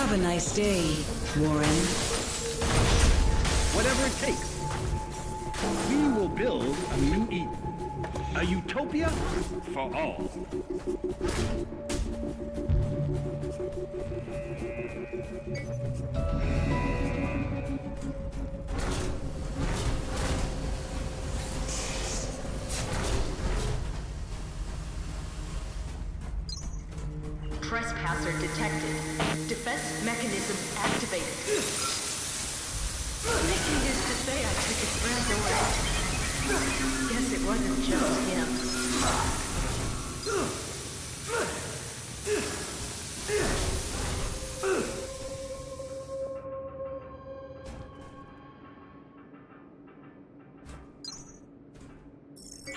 Have a nice day, Warren. Whatever it takes. We will build a new Eden. A utopia for all. Trespasser detected. Defense mechanism activated. Mickey used to say I took his friends away. Guess it wasn't just him.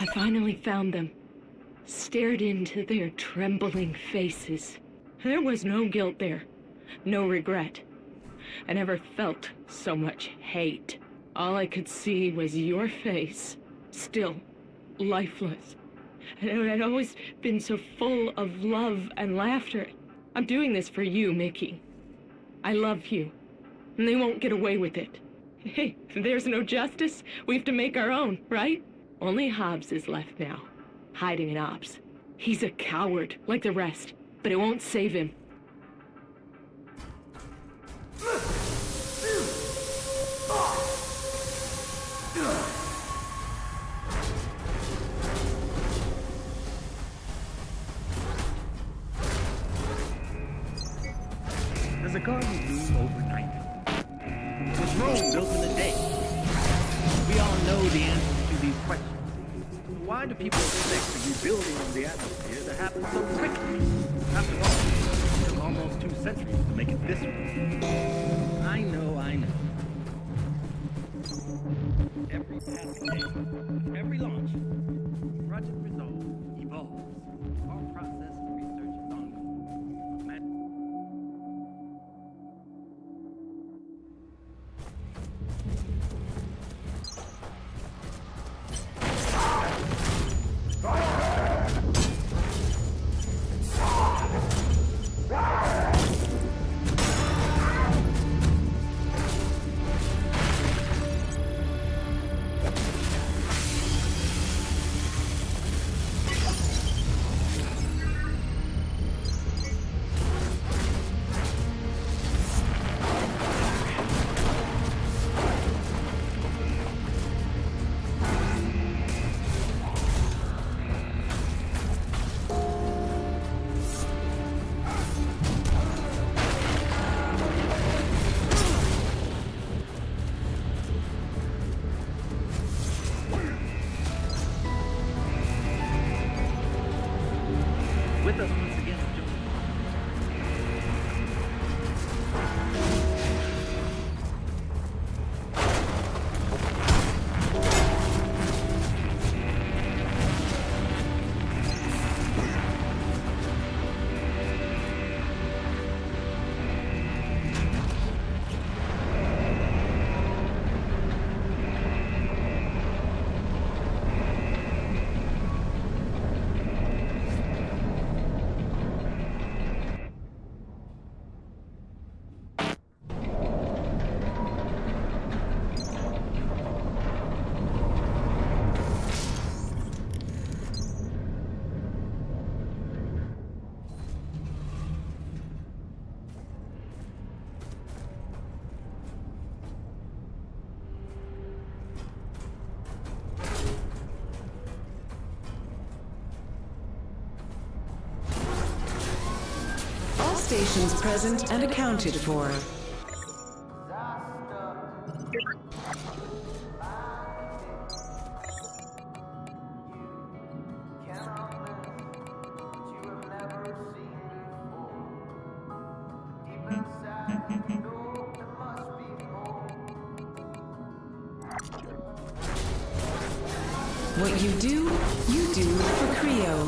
I finally found them. Stared into their trembling faces. There was no guilt there. No regret. I never felt so much hate. All I could see was your face. Still, lifeless. And it had always been so full of love and laughter. I'm doing this for you, Mickey. I love you. And they won't get away with it. Hey, if there's no justice, we have to make our own, right? Only Hobbs is left now. Hiding in Ops. He's a coward, like the rest, but it won't save him. There's a garden bloom overnight. Was Rome built in a day? We all know the answers to these questions. Why do people expect the rebuilding of the atmosphere to happen so quickly? After all, it took almost 2 centuries to make it this way. I know. Every passing day, every launch, Project Resolve evolves. Our process of research is ongoing. With us once again, Joe. Stations present and accounted for. What you do for Creo.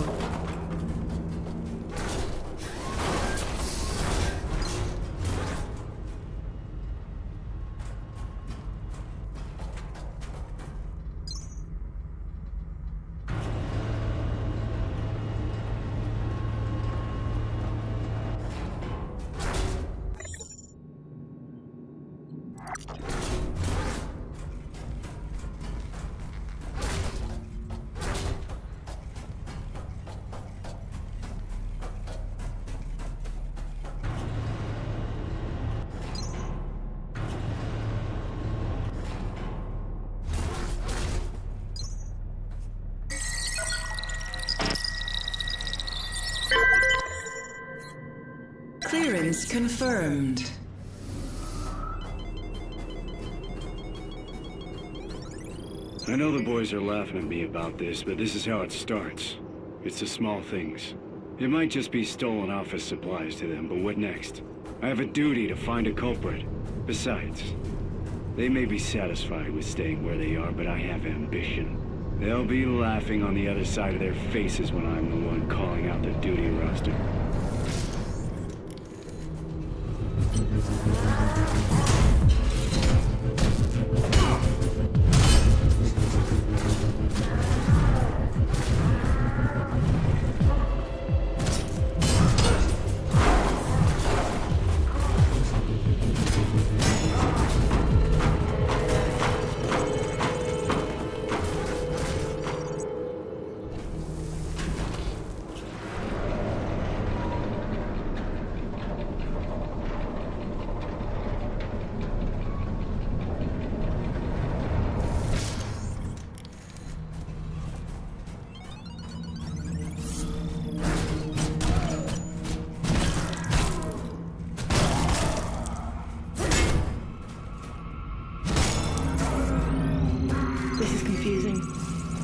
Clearance confirmed. I know the boys are laughing at me about this, but this is how it starts. It's the small things. It might just be stolen office supplies to them, but what next? I have a duty to find a culprit. Besides, they may be satisfied with staying where they are, but I have ambition. They'll be laughing on the other side of their faces when I'm the one calling out the duty roster.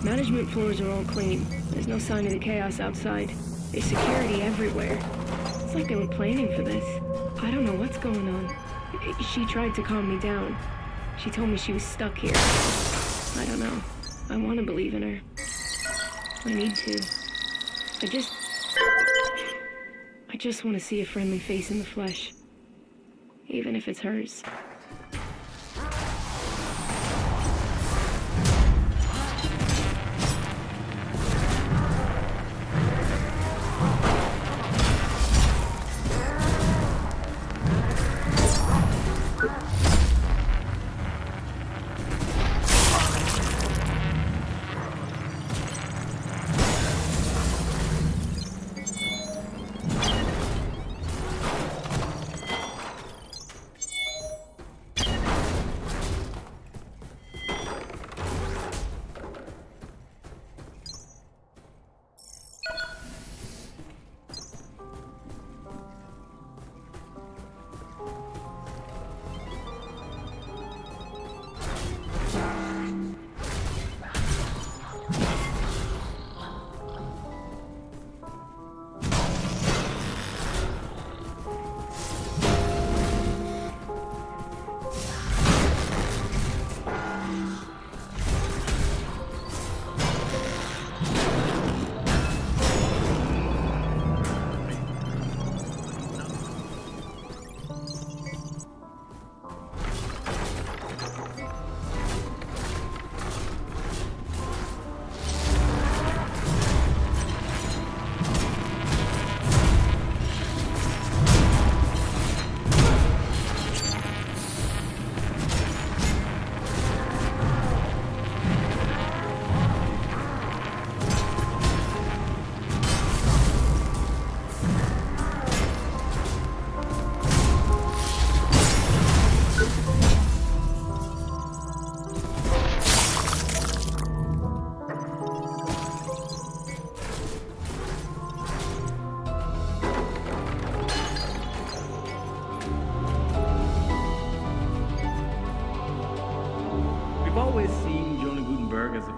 Management floors are all clean. There's no sign of the chaos outside. There's security everywhere. It's like they were planning for this. I don't know what's going on. She tried to calm me down. She told me she was stuck here. I don't know. I want to believe in her. I need to. I just want to see a friendly face in the flesh. Even if it's hers.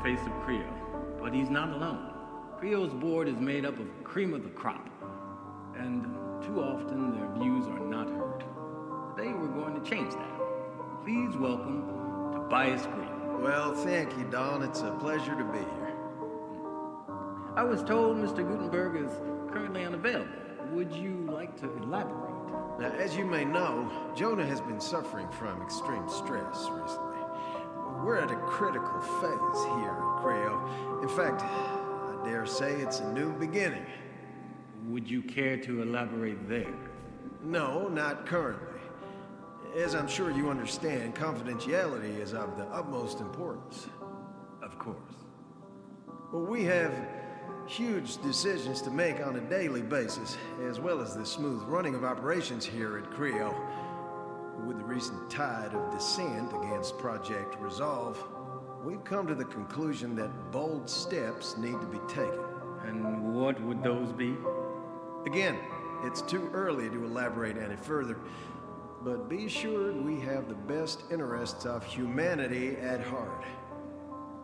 Face of Creo, but he's not alone. Creo's board is made up of cream of the crop, and too often their views are not heard. Today we're going to change that. Please welcome Tobias Green. Well, thank you, Don. It's a pleasure to be here. I was told Mr. Gutenberg is currently unavailable. Would you like to elaborate? Now, as you may know, Jonah has been suffering from extreme stress recently. We're at a critical phase here at Creo. In fact, I dare say it's a new beginning. Would you care to elaborate there? No, not currently. As I'm sure you understand, confidentiality is of the utmost importance. Of course. Well, we have huge decisions to make on a daily basis, as well as the smooth running of operations here at Creo. With the recent tide of dissent against Project Resolve, we've come to the conclusion that bold steps need to be taken. And what would those be? Again, it's too early to elaborate any further. But be assured we have the best interests of humanity at heart.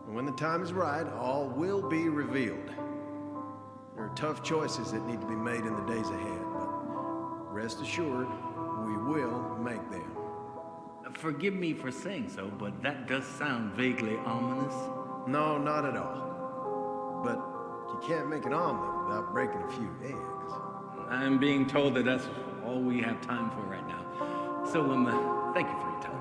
And when the time is right, all will be revealed. There are tough choices that need to be made in the days ahead, but rest assured, we will make them. Forgive me for saying so, but that does sound vaguely ominous. No, not at all. But you can't make an omelet without breaking a few eggs. I'm being told that that's all we have time for right now. So, thank you for your time.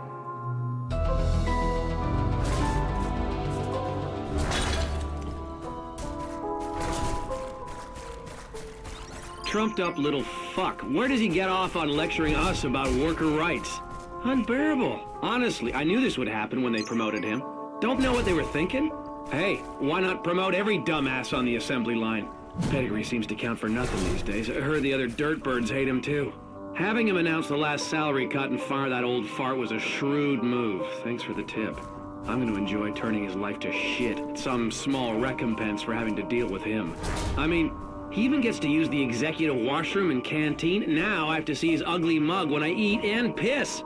Trumped up little fuck. Where does he get off on lecturing us about worker rights? Unbearable. Honestly, I knew this would happen when they promoted him. Don't know what they were thinking? Hey, why not promote every dumbass on the assembly line? Pedigree seems to count for nothing these days. I heard the other dirtbirds hate him too. Having him announce the last salary cut and fire that old fart was a shrewd move. Thanks for the tip. I'm going to enjoy turning his life to shit. Some small recompense for having to deal with him. I mean, he even gets to use the executive washroom and canteen. Now I have to see his ugly mug when I eat and piss.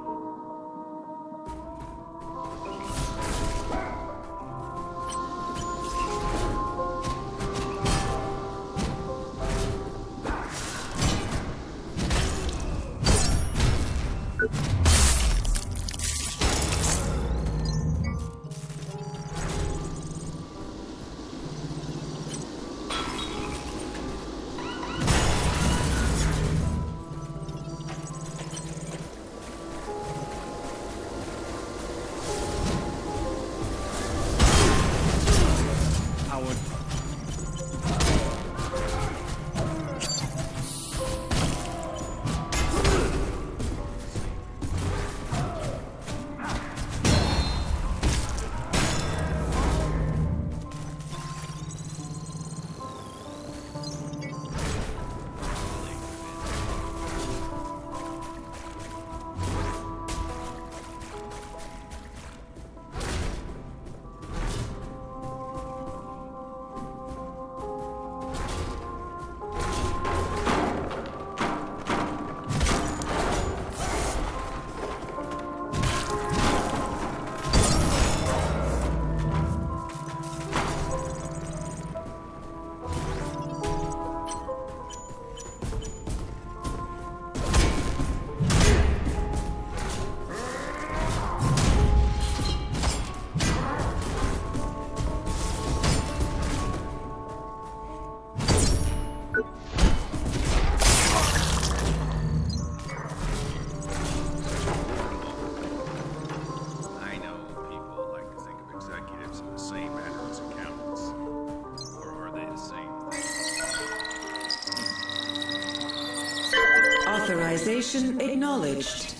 Authorization acknowledged.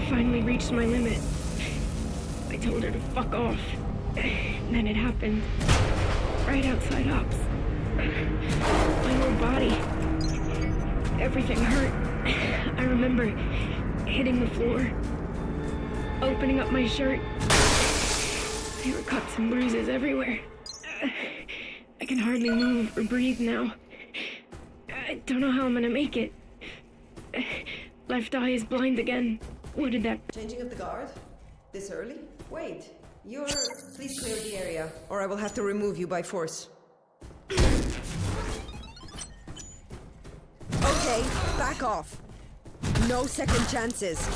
Finally reached my limit. I told her to fuck off. And then it happened. Right outside Ops. My whole body. Everything hurt. I remember hitting the floor. Opening up my shirt. There were cuts and bruises everywhere. I can hardly move or breathe now. I don't know how I'm gonna make it. Left eye is blind again. What did that... Changing of the guard? This early? Wait, please clear the area, or I will have to remove you by force. okay? Back off. No second chances.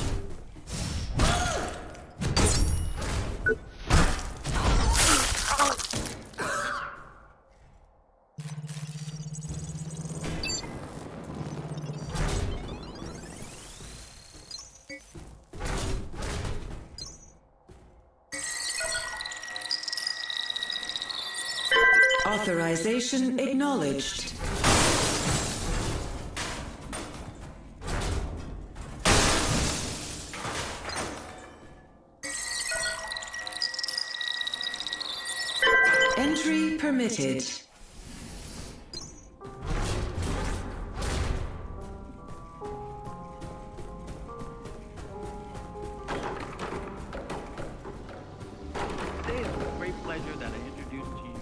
Authorization acknowledged. Entry permitted. Today it's with great pleasure that I introduce to you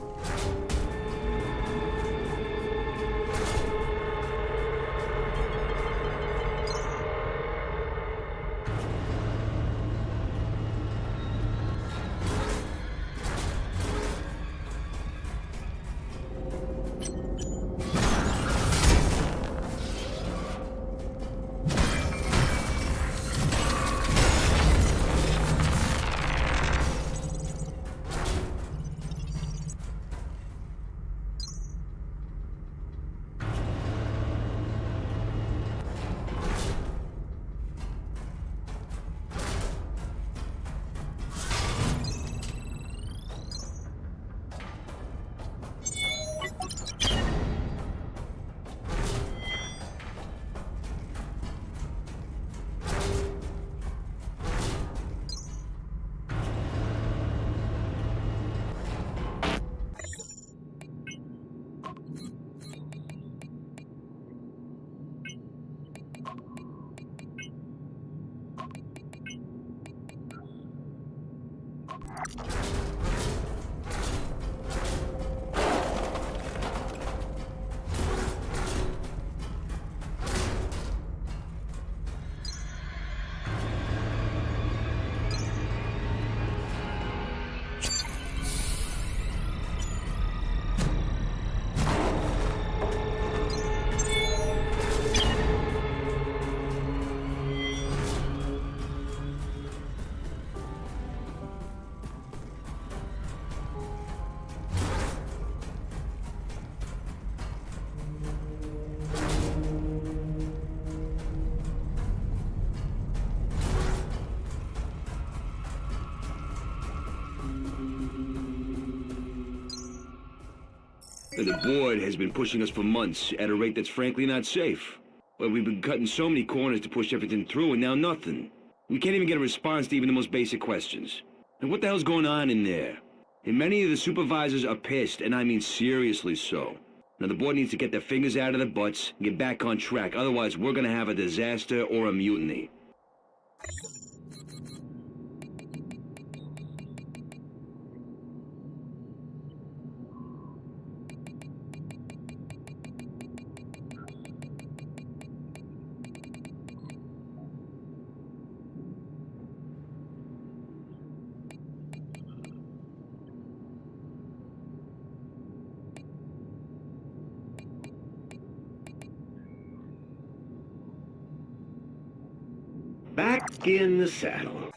The board has been pushing us for months at a rate that's frankly not safe. But we've been cutting so many corners to push everything through, and now nothing. We can't even get a response to even the most basic questions. And what the hell's going on in there? And many of the supervisors are pissed, and I mean seriously so. Now the board needs to get their fingers out of their butts and get back on track, otherwise we're gonna have a disaster or a mutiny. Back in the saddle.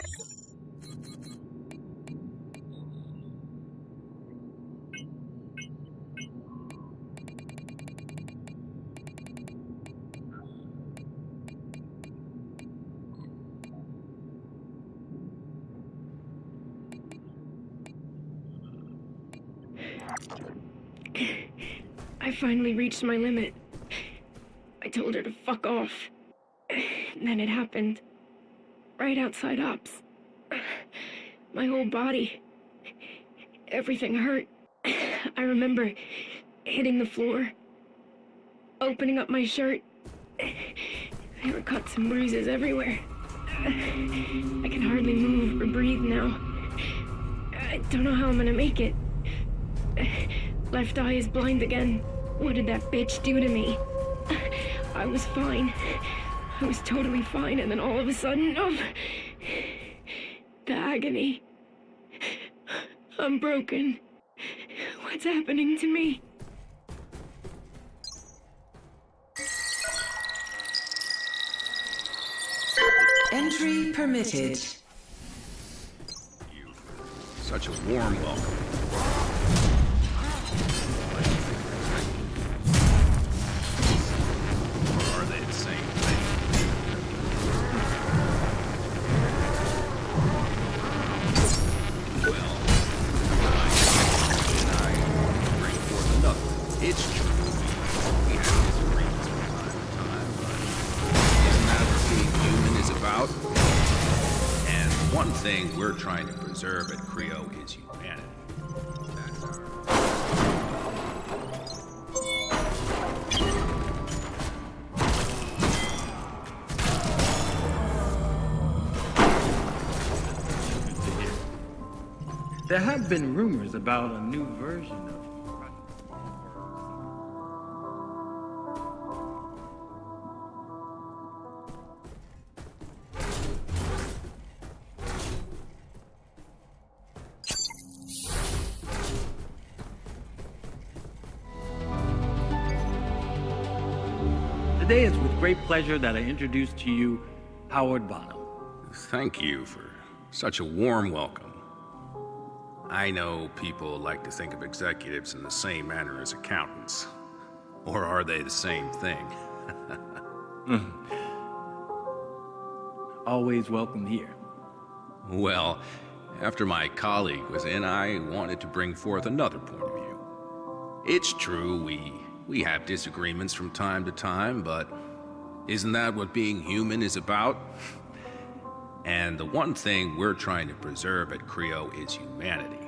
I finally reached my limit. I told her to fuck off. And then it happened. Right outside Ops. My whole body. Everything hurt. I remember hitting the floor. Opening up my shirt. There were cuts and bruises everywhere. I can hardly move or breathe now. I don't know how I'm gonna make it. Left eye is blind again. What did that bitch do to me? I was fine. I was totally fine, and then all of a sudden, the agony. I'm broken. What's happening to me? Entry permitted. Such a warm welcome. Or are they the same thing? Well, I bring forth another. It's true. We have disagreements from time to time, but isn't that what being human is about? And one thing we're trying to preserve at Creo is humanity. That's our... There have been rumors about a new version of... Today it's with great pleasure that I introduce to you Howard Bonham. Thank you for such a warm welcome. I know people like to think of executives in the same manner as accountants. Or are they the same thing? Always welcome here. Well, after my colleague was in, I wanted to bring forth another point of view. It's true, we have disagreements from time to time, but isn't that what being human is about? And the one thing we're trying to preserve at Creo is humanity.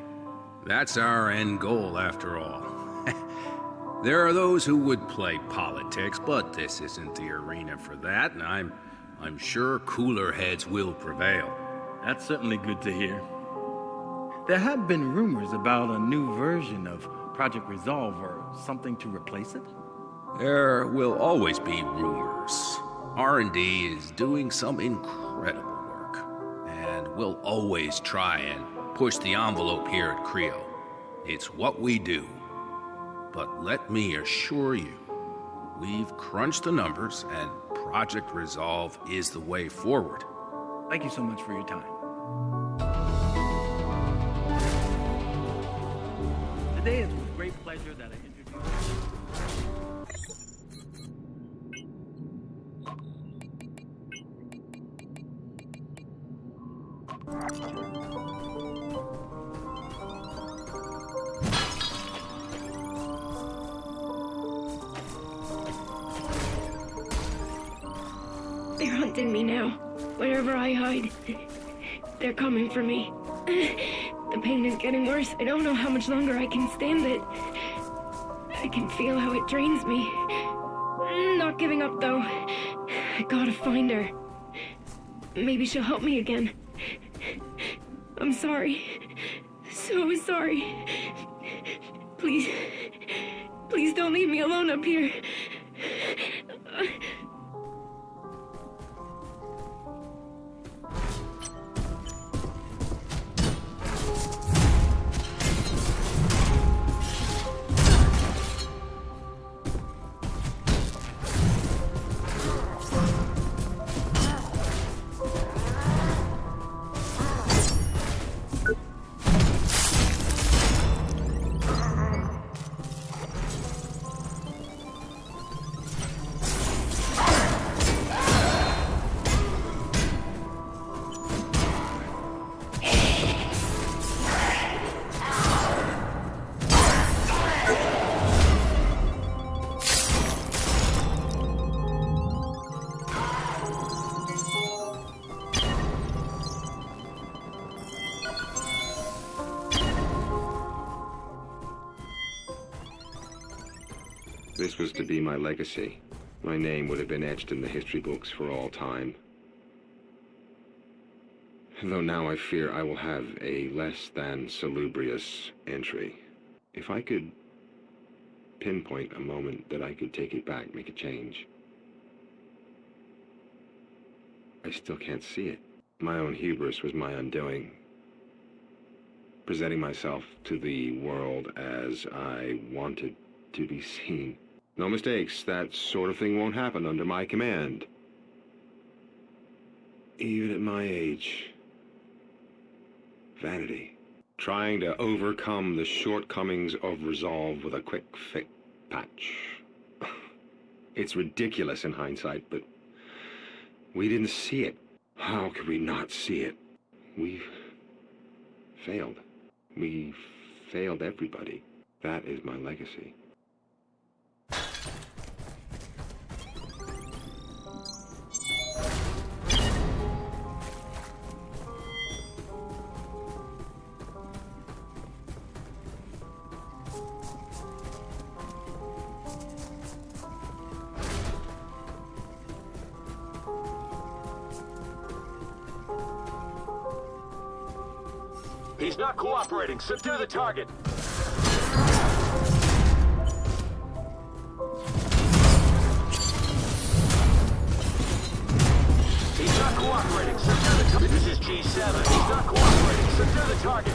That's our end goal, after all. There are those who would play politics, but this isn't the arena for that, and I'm sure cooler heads will prevail. That's certainly good to hear. There have been rumors about a new version of Project Resolve or something to replace it? There will always be rumors. R&D is doing some incredible work, and we'll always try and push the envelope here at Creo. It's what we do. But let me assure you, we've crunched the numbers, and Project Resolve is the way forward. Thank you so much for your time. Today it's with great pleasure that I introduce you. They're hunting me now. Wherever I hide, they're coming for me. The pain is getting worse. I don't know how much longer I can stand it. I can feel how it drains me. Not giving up, though. I gotta find her. Maybe she'll help me again. I'm sorry. So sorry. Please don't leave me alone up here. This was to be my legacy. My name would have been etched in the history books for all time. Though now I fear I will have a less than salubrious entry. If I could pinpoint a moment that I could take it back, make a change. I still can't see it. My own hubris was my undoing. Presenting myself to the world as I wanted to be seen. No mistakes, that sort of thing won't happen under my command. Even at my age. Vanity. Trying to overcome the shortcomings of resolve with a quick fix patch. It's ridiculous in hindsight, but we didn't see it. How could we not see it? We failed. We failed everybody. That is my legacy. He's not cooperating. Subdue the target. He's not cooperating. Subdue the target. This is G7. He's not cooperating. Subdue the target.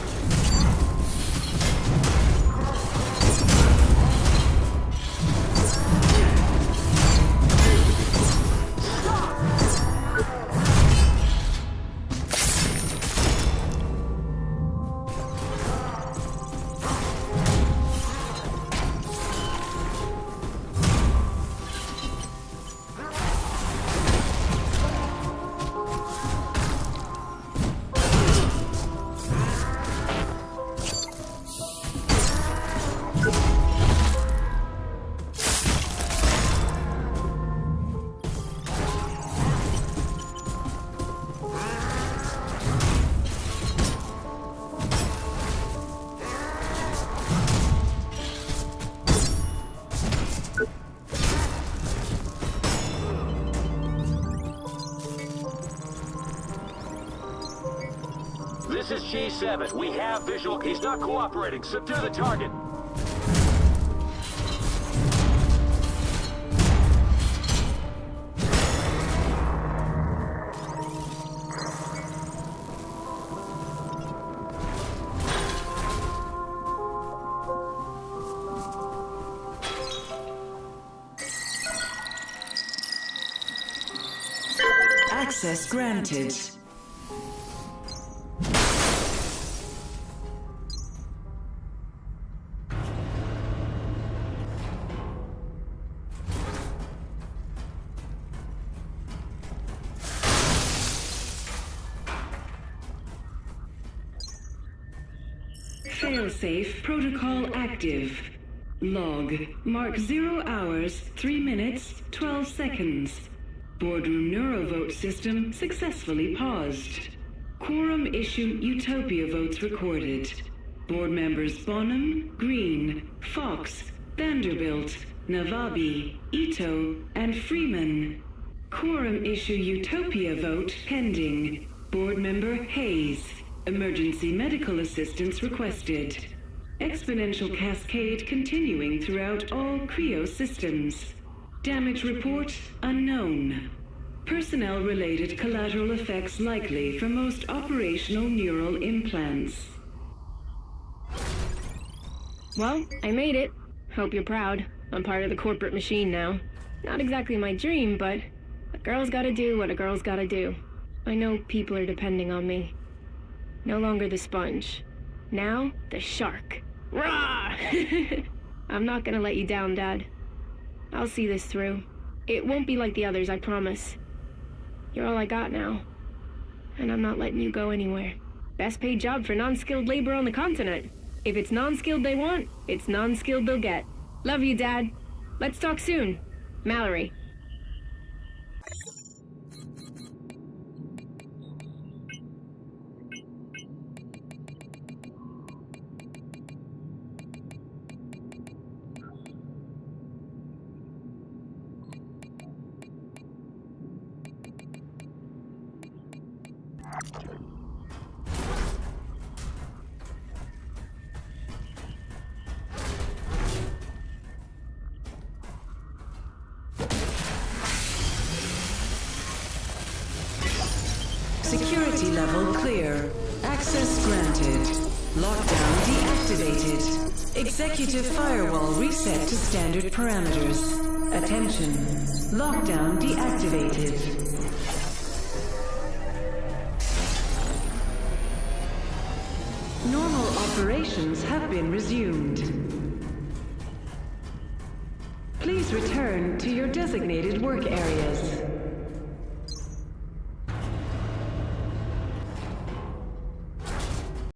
This is G7. We have visual. He's not cooperating. Subdue the target. Access granted. Failsafe protocol active. Log. Mark 0 hours, 3 minutes, 12 seconds. Boardroom neurovote system successfully paused. Quorum issue Utopia votes recorded. Board members Bonham, Green, Fox, Vanderbilt, Navabi, Ito, and Freeman. Quorum issue Utopia vote pending. Board member Hayes. Emergency medical assistance requested. Exponential cascade continuing throughout all Creo systems. Damage report unknown. Personnel-related collateral effects likely for most operational neural implants. Well, I made it. Hope you're proud. I'm part of the corporate machine now. Not exactly my dream, but a girl's gotta do what a girl's gotta do. I know people are depending on me. No longer the sponge. Now, the shark. Rah! I'm not gonna let you down, Dad. I'll see this through. It won't be like the others, I promise. You're all I got now. And I'm not letting you go anywhere. Best paid job for non-skilled labor on the continent. If it's non-skilled they want, it's non-skilled they'll get. Love you, Dad. Let's talk soon. Mallory. Security level clear. Access granted. Lockdown deactivated. Executive firewall reset to standard parameters. Attention. Lockdown deactivated. Operations have been resumed. Please return to your designated work areas.